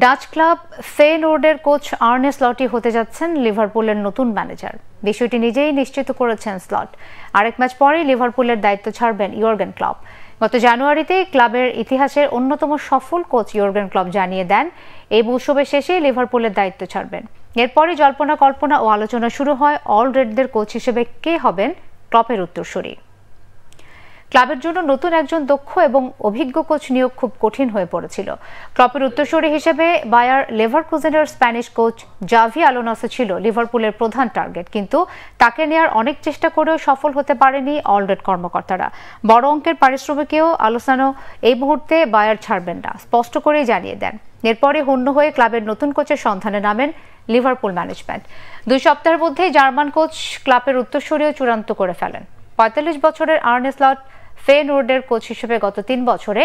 Dutch club ফেয়নোর্ডের coach আর্নে স্লটই হতে যাচ্ছেন লিভারপুলের নতুন ম্যানেজার। বিষয়টি নিজেই নিশ্চিত করেছেন স্লট। আরেক ম্যাচ পরেই লিভারপুলের দায়িত্ব ছাড়বেন ইয়র্গেন ক্লপ। গত জানুয়ারিতে ক্লাবের ইতিহাসের অন্যতম সফল কোচ ইয়র্গেন ক্লপ জানিয়ে দেন এই মৌসুমের শেষে লিভারপুলের দায়িত্ব ছাড়বেন। এরপরই জল্পনা কল্পনা ও আলোচনা শুরু হয় অল রেডদের কোচ হিসেবে কে হবেন ক্লপের উত্তরসূরি। ক্লাবের জন্য নতুন একজন দক্ষ এবং অভিজ্ঞ কোচ নিয়োগ খুব কঠিন হয়ে পড়েছিল। ক্লপের উত্তরসূরি হিসেবে বায়ার লেভারকুজেনের স্প্যানিশ কোচ জাভি আলোনসো ছিল লিভারপুলের প্রধান টার্গেট, কিন্তু তাকে নেয়ার অনেক চেষ্টা করেও সফল হতে পারেনি অলরেড কর্মকর্তারা। বড় অঙ্কের পারিশ্রমিকেও আলোসানো এই মুহূর্তে বায়ার ছাড়বেন না, স্পষ্ট করেই জানিয়ে দেন। এরপরে হন্য হয়ে ক্লাবের নতুন কোচের সন্ধানে নামেন লিভারপুল ম্যানেজমেন্ট। 2 সপ্তাহের মধ্যেই জার্মান কোচ ক্লাবের উত্তরসূরিও চূড়ান্ত করে ফেলেন। 45 বছরের আর্নে স্লট ফেয়নোর্ডের কোচ হিসেবে গত 3 বছরে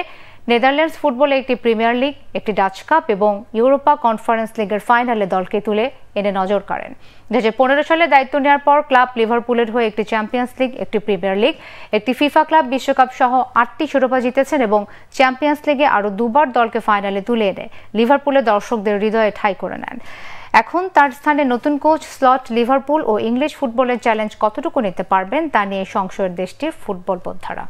নেদারল্যান্ডস ফুটবলে একটি প্রিমিয়ার লিগ, একটি ডাচ কাপ এবং ইউরোপা কনফারেন্স লিগের ফাইনালে দলকে তুলে এনে নজর কাড়েন। 2015 সালে দায়িত্ব নেওয়ার পর ক্লাব লিভারপুলের হয়ে একটি চ্যাম্পিয়ন্স লিগ, একটি প্রিমিয়ার লিগ, একটি ফিফা ক্লাব বিশ্বকাপ সহ 8টি শিরোপা জিতেছেন এবং চ্যাম্পিয়ন্স লিগে আরও 2বার দলকে ফাইনালে তুলে এনে লিভারপুলের দর্শকদের হৃদয়ে ঠাঁই করে নেন। এখন তার স্থানে নতুন কোচ স্লট লিভারপুল ও ইংলিশ ফুটবলের চ্যালেঞ্জ কতটুকু নিতে পারবেন তা নিয়ে সংশয়ের দেশটির ফুটবল বোদ্ধারা।